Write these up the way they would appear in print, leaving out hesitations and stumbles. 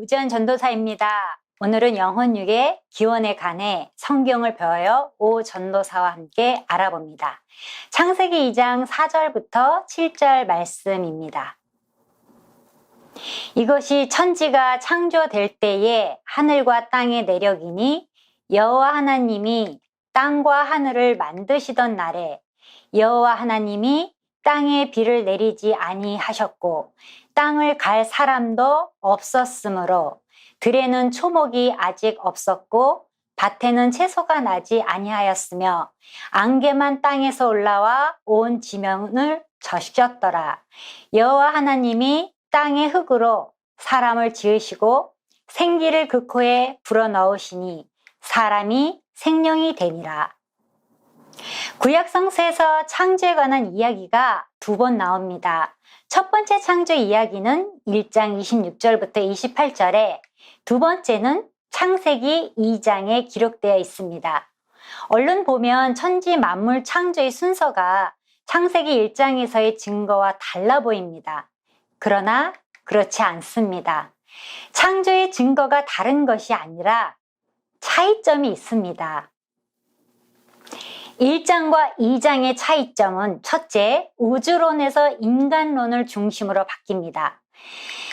오지연 전도사입니다. 오늘은 영혼육의 기원에 관해 성경을 배워요 오 전도사와 함께 알아봅니다. 창세기 2장 4절부터 7절 말씀입니다. 이것이 천지가 창조될 때에 하늘과 땅의 내력이니 여호와 하나님이 땅과 하늘을 만드시던 날에 여호와 하나님이 땅에 비를 내리지 아니하셨고 땅을 갈 사람도 없었으므로 들에는 초목이 아직 없었고 밭에는 채소가 나지 아니하였으며 안개만 땅에서 올라와 온 지면을 적셨더라. 여호와 하나님이 땅의 흙으로 사람을 지으시고 생기를 그 코에 불어넣으시니 사람이 생명이 되니라. 구약 성서에서 창조에 관한 이야기가 두 번 나옵니다. 첫 번째 창조 이야기는 1장 26절부터 28절에, 두 번째는 창세기 2장에 기록되어 있습니다. 얼른 보면 천지 만물 창조의 순서가 창세기 1장에서의 증거와 달라 보입니다. 그러나 그렇지 않습니다. 창조의 증거가 다른 것이 아니라 차이점이 있습니다. 1장과 2장의 차이점은 첫째, 우주론에서 인간론을 중심으로 바뀝니다.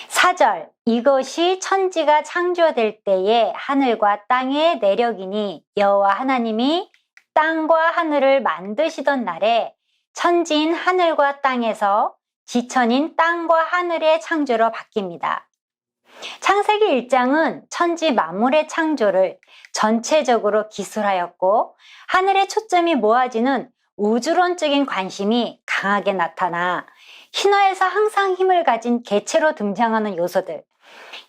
4절, 이것이 천지가 창조될 때에 하늘과 땅의 내력이니 여호와 하나님이 땅과 하늘을 만드시던 날에 천지인 하늘과 땅에서 지천인 땅과 하늘의 창조로 바뀝니다. 창세기 1장은 천지 만물의 창조를 전체적으로 기술하였고 하늘의 초점이 모아지는 우주론적인 관심이 강하게 나타나 신화에서 항상 힘을 가진 개체로 등장하는 요소들,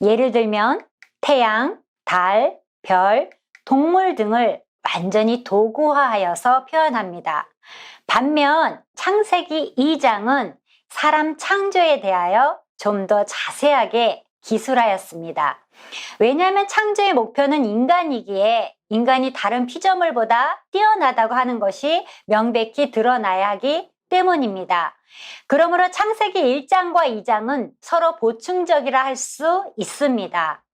예를 들면 태양, 달, 별, 동물 등을 완전히 도구화하여서 표현합니다. 반면 창세기 2장은 사람 창조에 대하여 좀 더 자세하게 기술하였습니다. 왜냐하면 창조의 목표는 인간이기에 인간이 다른 피조물보다 뛰어나다고 하는 것이 명백히 드러나야 하기 때문입니다. 그러므로 창세기 1장과 2장은 서로 보충적이라 할 수 있습니다.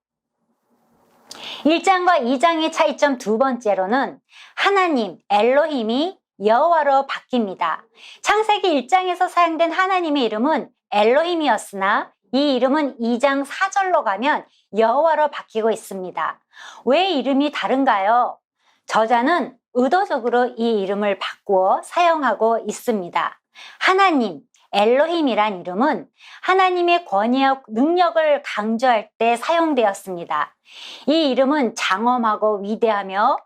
1장과 2장의 차이점 두 번째로는 하나님, 엘로힘이 여호와로 바뀝니다. 창세기 1장에서 사용된 하나님의 이름은 엘로힘이었으나 이 이름은 2장 4절로 가면 여호와로 바뀌고 있습니다. 왜 이름이 다른가요? 저자는 의도적으로 이 이름을 바꾸어 사용하고 있습니다. 하나님, 엘로힘이란 이름은 하나님의 권위와 능력을 강조할 때 사용되었습니다. 이 이름은 장엄하고 위대하며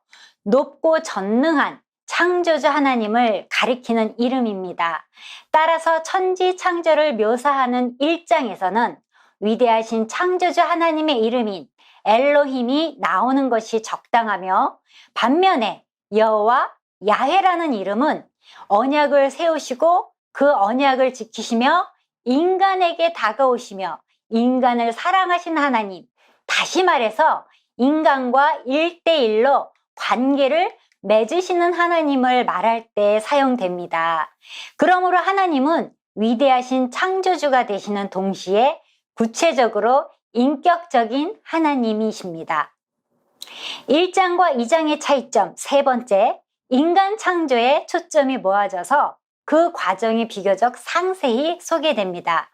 높고 전능한 창조주 하나님을 가리키는 이름입니다. 따라서 천지 창조를 묘사하는 1장에서는 위대하신 창조주 하나님의 이름인 엘로힘이 나오는 것이 적당하며, 반면에 여호와, 야훼라는 이름은 언약을 세우시고 그 언약을 지키시며 인간에게 다가오시며 인간을 사랑하신 하나님, 다시 말해서 인간과 1대1로 관계를 맺으시는 하나님을 말할 때 사용됩니다. 그러므로 하나님은 위대하신 창조주가 되시는 동시에 구체적으로 인격적인 하나님이십니다. 1장과 2장의 차이점 세 번째, 인간 창조에 초점이 모아져서 그 과정이 비교적 상세히 소개됩니다.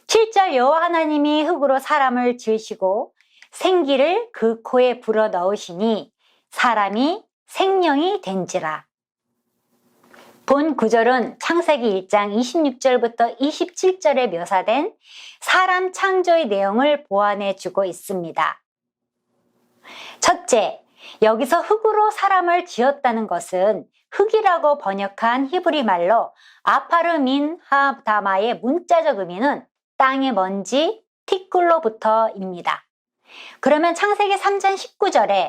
7절, 여호와 하나님이 흙으로 사람을 지으시고 생기를 그 코에 불어넣으시니 사람이 생명이 된지라. 본 구절은 창세기 1장 26절부터 27절에 묘사된 사람 창조의 내용을 보완해 주고 있습니다. 첫째, 여기서 흙으로 사람을 지었다는 것은 흙이라고 번역한 히브리 말로 아파르민 하다마의 문자적 의미는 땅의 먼지, 티끌로부터입니다. 그러면 창세기 3장 19절에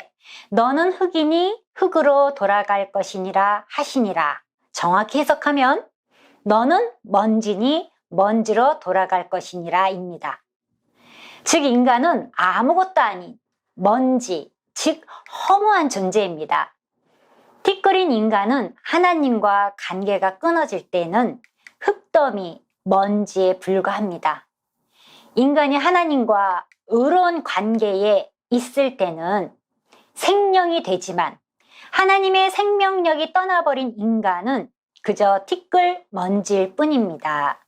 너는 흙이니 흙으로 돌아갈 것이니라 하시니라, 정확히 해석하면 너는 먼지니 먼지로 돌아갈 것이니라 입니다. 즉 인간은 아무것도 아닌 먼지, 즉 허무한 존재입니다. 티끌인 인간은 하나님과 관계가 끊어질 때는 흙더미, 먼지에 불과합니다. 인간이 하나님과 의로운 관계에 있을 때는 생명이 되지만 하나님의 생명력이 떠나버린 인간은 그저 티끌 먼지일 뿐입니다.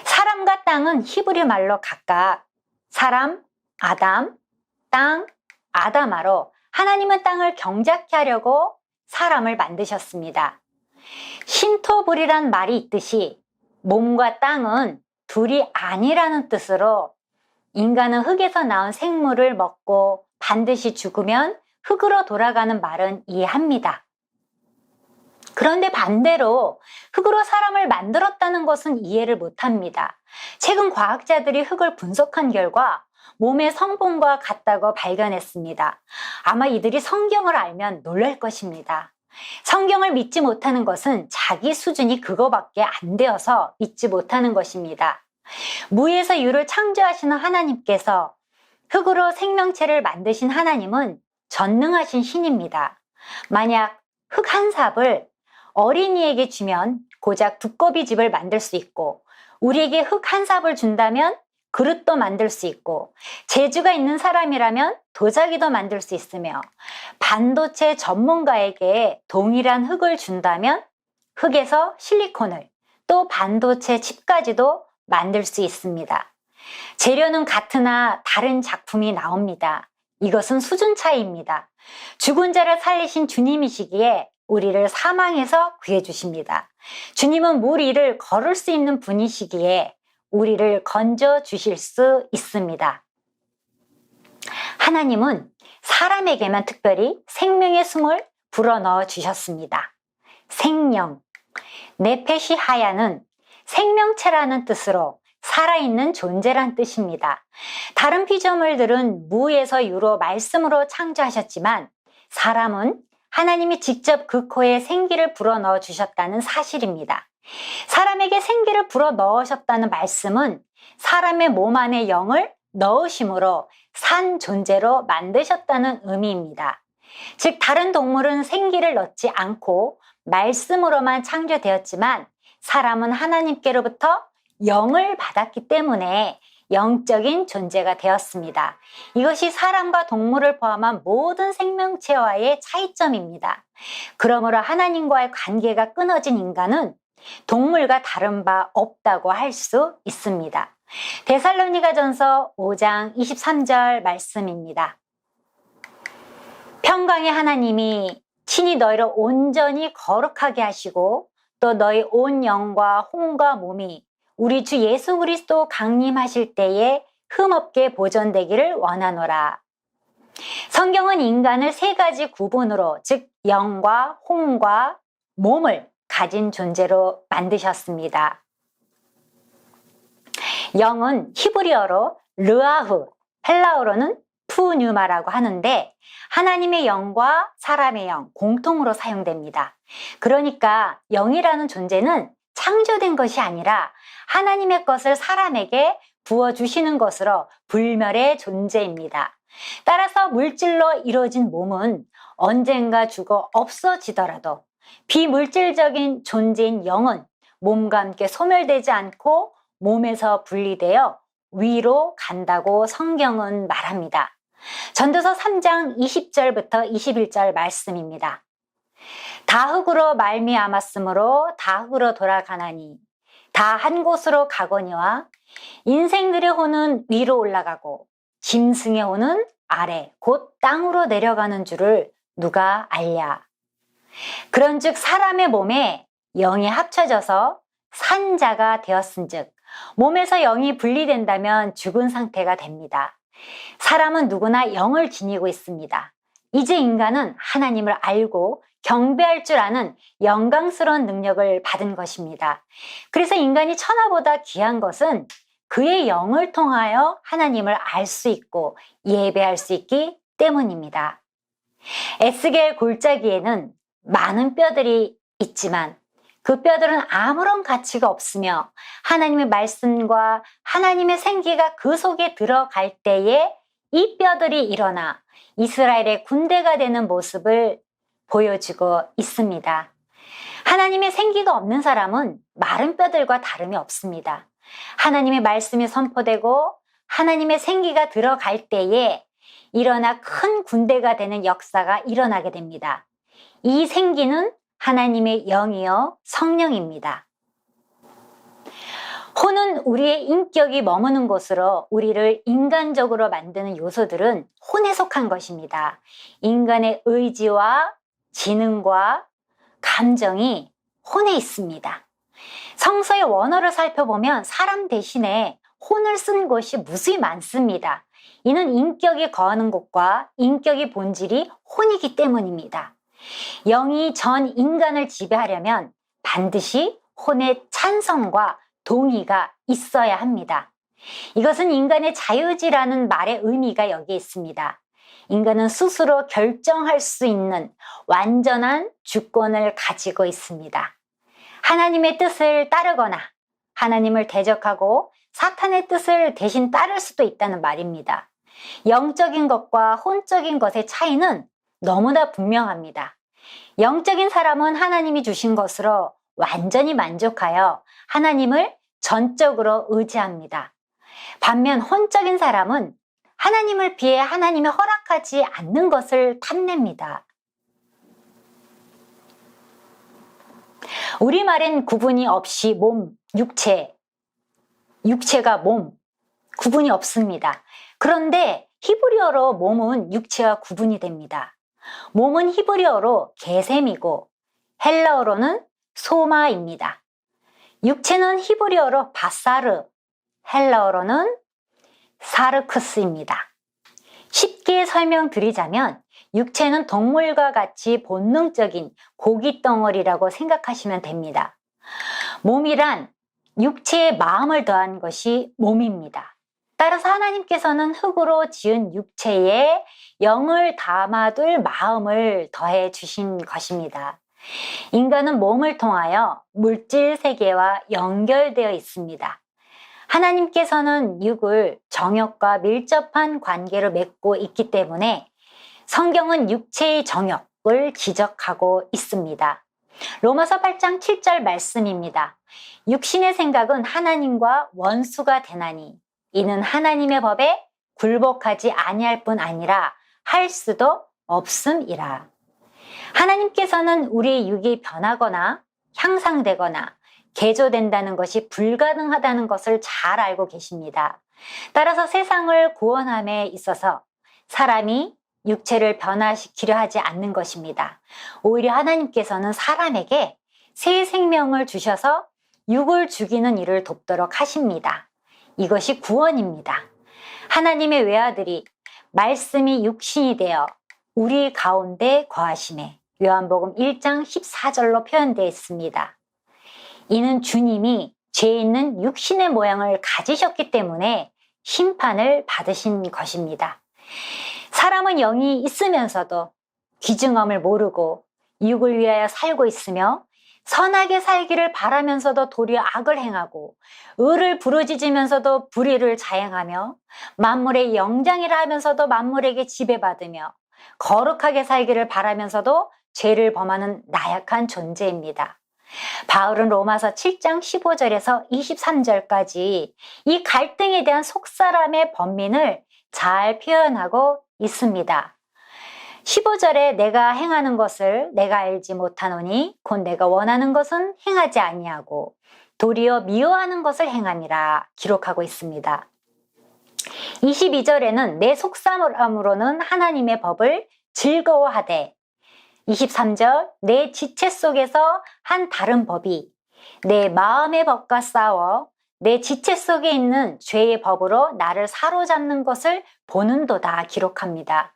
사람과 땅은 히브리 말로 각각 사람, 아담, 땅, 아다마로 하나님은 땅을 경작케 하려고 사람을 만드셨습니다. 신토불이란 말이 있듯이 몸과 땅은 둘이 아니라는 뜻으로 인간은 흙에서 나온 생물을 먹고 반드시 죽으면 흙으로 돌아가는 말은 이해합니다. 그런데 반대로 흙으로 사람을 만들었다는 것은 이해를 못합니다. 최근 과학자들이 흙을 분석한 결과 몸의 성분과 같다고 발견했습니다. 아마 이들이 성경을 알면 놀랄 것입니다. 성경을 믿지 못하는 것은 자기 수준이 그거밖에 안 되어서 믿지 못하는 것입니다. 무에서 유를 창조하시는 하나님께서 흙으로 생명체를 만드신 하나님은 전능하신 신입니다. 만약 흙 한 삽을 어린이에게 주면 고작 두꺼비 집을 만들 수 있고, 우리에게 흙 한 삽을 준다면 그릇도 만들 수 있고, 재주가 있는 사람이라면 도자기도 만들 수 있으며, 반도체 전문가에게 동일한 흙을 준다면 흙에서 실리콘을, 또 반도체 칩까지도 만들 수 있습니다. 재료는 같으나 다른 작품이 나옵니다. 이것은 수준 차이입니다. 죽은 자를 살리신 주님이시기에 우리를 사망에서 구해주십니다. 주님은 물 위를 걸을 수 있는 분이시기에 우리를 건져 주실 수 있습니다. 하나님은 사람에게만 특별히 생명의 숨을 불어넣어 주셨습니다. 생명, 네페시 하야는 생명체라는 뜻으로 살아있는 존재란 뜻입니다. 다른 피조물들은 무에서 유로 말씀으로 창조하셨지만 사람은 하나님이 직접 그 코에 생기를 불어넣어 주셨다는 사실입니다. 사람에게 생기를 불어넣으셨다는 말씀은 사람의 몸 안에 영을 넣으심으로 산 존재로 만드셨다는 의미입니다. 즉 다른 동물은 생기를 넣지 않고 말씀으로만 창조되었지만 사람은 하나님께로부터 영을 받았기 때문에 영적인 존재가 되었습니다. 이것이 사람과 동물을 포함한 모든 생명체와의 차이점입니다. 그러므로 하나님과의 관계가 끊어진 인간은 동물과 다른 바 없다고 할 수 있습니다. 데살로니가전서 5장 23절 말씀입니다. 평강의 하나님이 친히 너희를 온전히 거룩하게 하시고 또 너희 온 영과 혼과 몸이 우리 주 예수 그리스도 강림하실 때에 흠없게 보존되기를 원하노라. 성경은 인간을 세 가지 구분으로, 즉 영과 혼과 몸을 가진 존재로 만드셨습니다. 영은 히브리어로 르아흐, 헬라어로는 푸뉴마라고 하는데 하나님의 영과 사람의 영 공통으로 사용됩니다. 그러니까 영이라는 존재는 창조된 것이 아니라 하나님의 것을 사람에게 부어주시는 것으로 불멸의 존재입니다. 따라서 물질로 이루어진 몸은 언젠가 죽어 없어지더라도 비물질적인 존재인 영은 몸과 함께 소멸되지 않고 몸에서 분리되어 위로 간다고 성경은 말합니다. 전도서 3장 20절부터 21절 말씀입니다. 다 흙으로 말미암았으므로 다 흙으로 돌아가나니 다 한 곳으로 가거니와 인생들의 혼은 위로 올라가고 짐승의 혼은 아래 곧 땅으로 내려가는 줄을 누가 알랴. 그런즉 사람의 몸에 영이 합쳐져서 산자가 되었은즉 몸에서 영이 분리된다면 죽은 상태가 됩니다. 사람은 누구나 영을 지니고 있습니다. 이제 인간은 하나님을 알고 경배할 줄 아는 영광스러운 능력을 받은 것입니다. 그래서 인간이 천하보다 귀한 것은 그의 영을 통하여 하나님을 알 수 있고 예배할 수 있기 때문입니다. 에스겔 골짜기에는 많은 뼈들이 있지만 그 뼈들은 아무런 가치가 없으며 하나님의 말씀과 하나님의 생기가 그 속에 들어갈 때에 이 뼈들이 일어나 이스라엘의 군대가 되는 모습을 보여주고 있습니다. 하나님의 생기가 없는 사람은 마른 뼈들과 다름이 없습니다. 하나님의 말씀이 선포되고 하나님의 생기가 들어갈 때에 일어나 큰 군대가 되는 역사가 일어나게 됩니다. 이 생기는 하나님의 영이요 성령입니다. 혼은 우리의 인격이 머무는 곳으로 우리를 인간적으로 만드는 요소들은 혼에 속한 것입니다. 인간의 의지와 지능과 감정이 혼에 있습니다. 성서의 원어를 살펴보면 사람 대신에 혼을 쓴 곳이 무수히 많습니다. 이는 인격이 거하는 곳과 인격의 본질이 혼이기 때문입니다. 영이 전 인간을 지배하려면 반드시 혼의 찬성과 동의가 있어야 합니다. 이것은 인간의 자유지라는 말의 의미가 여기에 있습니다. 인간은 스스로 결정할 수 있는 완전한 주권을 가지고 있습니다. 하나님의 뜻을 따르거나 하나님을 대적하고 사탄의 뜻을 대신 따를 수도 있다는 말입니다. 영적인 것과 혼적인 것의 차이는 너무나 분명합니다. 영적인 사람은 하나님이 주신 것으로 완전히 만족하여 하나님을 전적으로 의지합니다. 반면 혼적인 사람은 하나님을 비해 하나님이 허락하지 않는 것을 탐냅니다. 우리말엔 구분이 없이 몸, 육체가 몸, 구분이 없습니다. 그런데 히브리어로 몸은 육체와 구분이 됩니다. 몸은 히브리어로 게셈이고 헬라어로는 소마입니다. 육체는 히브리어로 바사르, 헬라어로는 사르크스입니다. 쉽게 설명드리자면 육체는 동물과 같이 본능적인 고깃덩어리라고 생각하시면 됩니다. 몸이란 육체에 마음을 더한 것이 몸입니다. 따라서 하나님께서는 흙으로 지은 육체에 영을 담아둘 마음을 더해 주신 것입니다. 인간은 몸을 통하여 물질 세계와 연결되어 있습니다. 하나님께서는 육을 정욕과 밀접한 관계로 맺고 있기 때문에 성경은 육체의 정욕을 지적하고 있습니다. 로마서 8장 7절 말씀입니다. 육신의 생각은 하나님과 원수가 되나니 이는 하나님의 법에 굴복하지 아니할 뿐 아니라 할 수도 없음이라. 하나님께서는 우리의 육이 변하거나 향상되거나 개조된다는 것이 불가능하다는 것을 잘 알고 계십니다. 따라서 세상을 구원함에 있어서 사람이 육체를 변화시키려 하지 않는 것입니다. 오히려 하나님께서는 사람에게 새 생명을 주셔서 육을 죽이는 일을 돕도록 하십니다. 이것이 구원입니다. 하나님의 외아들이 말씀이 육신이 되어 우리 가운데 거하심에 요한복음 1장 14절로 표현되어 있습니다. 이는 주님이 죄 있는 육신의 모양을 가지셨기 때문에 심판을 받으신 것입니다. 사람은 영이 있으면서도 귀중함을 모르고 육을 위하여 살고 있으며 선하게 살기를 바라면서도 도리어 악을 행하고 의를 부르짖으면서도 불의를 자행하며 만물의 영장이라 하면서도 만물에게 지배받으며 거룩하게 살기를 바라면서도 죄를 범하는 나약한 존재입니다. 바울은 로마서 7장 15절에서 23절까지 이 갈등에 대한 속사람의 번민을 잘 표현하고 있습니다. 15절에 내가 행하는 것을 내가 알지 못하노니 곧 내가 원하는 것은 행하지 아니하고 도리어 미워하는 것을 행함이라 기록하고 있습니다. 22절에는 내 속사람으로는 하나님의 법을 즐거워하되 23절 내 지체 속에서 한 다른 법이 내 마음의 법과 싸워 내 지체 속에 있는 죄의 법으로 나를 사로잡는 것을 보는도다 기록합니다.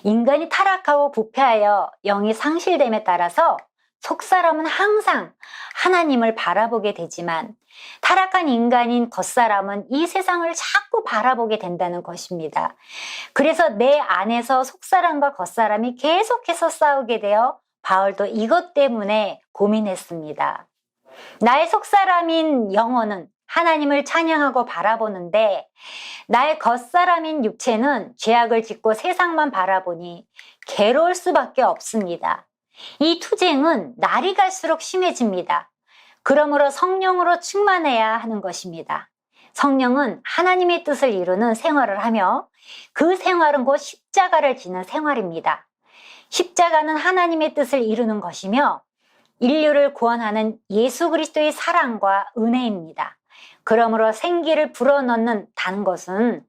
인간이 타락하고 부패하여 영이 상실됨에 따라서 속사람은 항상 하나님을 바라보게 되지만 타락한 인간인 겉사람은 이 세상을 자꾸 바라보게 된다는 것입니다. 그래서 내 안에서 속사람과 겉사람이 계속해서 싸우게 되어 바울도 이것 때문에 고민했습니다. 나의 속사람인 영혼은 하나님을 찬양하고 바라보는데 나의 겉사람인 육체는 죄악을 짓고 세상만 바라보니 괴로울 수밖에 없습니다. 이 투쟁은 날이 갈수록 심해집니다. 그러므로 성령으로 충만해야 하는 것입니다. 성령은 하나님의 뜻을 이루는 생활을 하며 그 생활은 곧 십자가를 지는 생활입니다. 십자가는 하나님의 뜻을 이루는 것이며 인류를 구원하는 예수 그리스도의 사랑과 은혜입니다. 그러므로 생기를 불어넣는다는 것은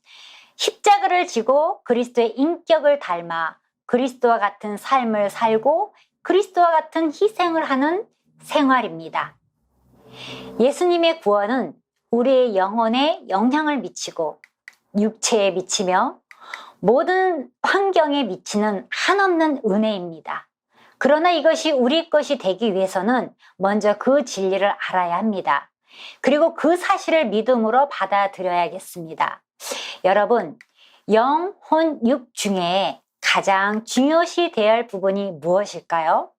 십자가를 지고 그리스도의 인격을 닮아 그리스도와 같은 삶을 살고 그리스도와 같은 희생을 하는 생활입니다. 예수님의 구원은 우리의 영혼에 영향을 미치고 육체에 미치며 모든 환경에 미치는 한없는 은혜입니다. 그러나 이것이 우리 것이 되기 위해서는 먼저 그 진리를 알아야 합니다. 그리고 그 사실을 믿음으로 받아들여야겠습니다. 여러분, 영, 혼, 육 중에 가장 중요시 되어야 할 부분이 무엇일까요?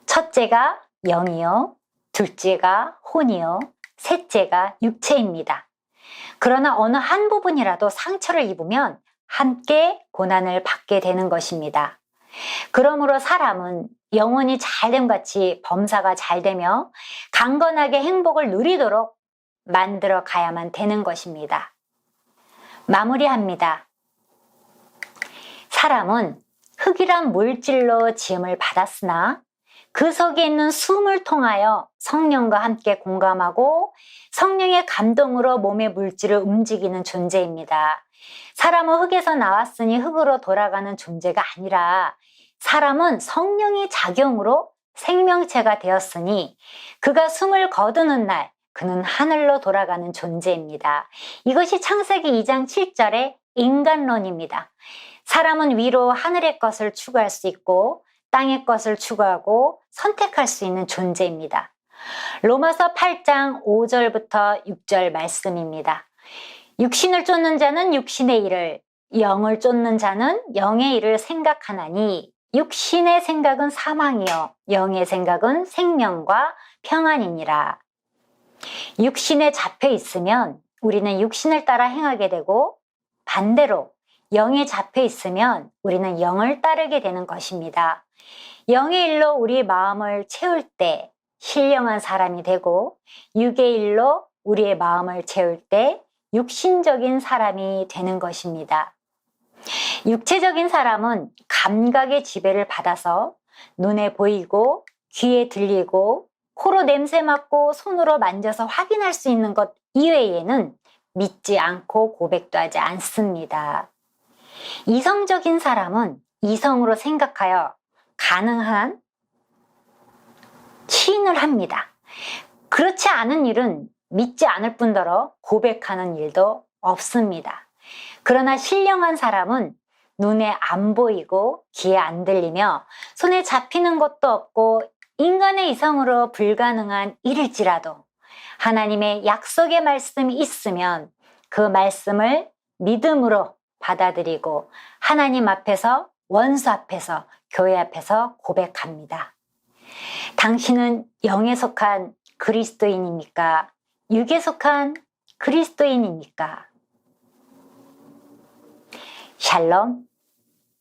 첫째가 영이요, 둘째가 혼이요, 셋째가 육체입니다. 그러나 어느 한 부분이라도 상처를 입으면 함께 고난을 받게 되는 것입니다. 그러므로 사람은 영혼이 잘됨같이 범사가 잘되며 강건하게 행복을 누리도록 만들어 가야만 되는 것입니다. 마무리합니다. 사람은 흙이란 물질로 지음을 받았으나 그 속에 있는 숨을 통하여 성령과 함께 공감하고 성령의 감동으로 몸의 물질을 움직이는 존재입니다. 사람은 흙에서 나왔으니 흙으로 돌아가는 존재가 아니라 사람은 성령의 작용으로 생명체가 되었으니 그가 숨을 거두는 날 그는 하늘로 돌아가는 존재입니다. 이것이 창세기 2장 7절의 인간론입니다. 사람은 위로 하늘의 것을 추구할 수 있고 땅의 것을 추구하고 선택할 수 있는 존재입니다. 로마서 8장 5절부터 6절 말씀입니다. 육신을 쫓는 자는 육신의 일을, 영을 쫓는 자는 영의 일을 생각하나니 육신의 생각은 사망이요 영의 생각은 생명과 평안이니라. 육신에 잡혀 있으면 우리는 육신을 따라 행하게 되고 반대로 영에 잡혀 있으면 우리는 영을 따르게 되는 것입니다. 영의 일로 우리 마음을 채울 때 신령한 사람이 되고 육의 일로 우리의 마음을 채울 때 육신적인 사람이 되는 것입니다. 육체적인 사람은 감각의 지배를 받아서 눈에 보이고 귀에 들리고 코로 냄새 맡고 손으로 만져서 확인할 수 있는 것 이외에는 믿지 않고 고백도 하지 않습니다. 이성적인 사람은 이성으로 생각하여 가능한 시인을 합니다. 그렇지 않은 일은 믿지 않을 뿐더러 고백하는 일도 없습니다. 그러나 신령한 사람은 눈에 안 보이고 귀에 안 들리며 손에 잡히는 것도 없고 인간의 이성으로 불가능한 일일지라도 하나님의 약속의 말씀이 있으면 그 말씀을 믿음으로 받아들이고 하나님 앞에서 원수 앞에서 교회 앞에서 고백합니다. 당신은 영에 속한 그리스도인입니까? 육에 속한 그리스도인입니까? 샬롬.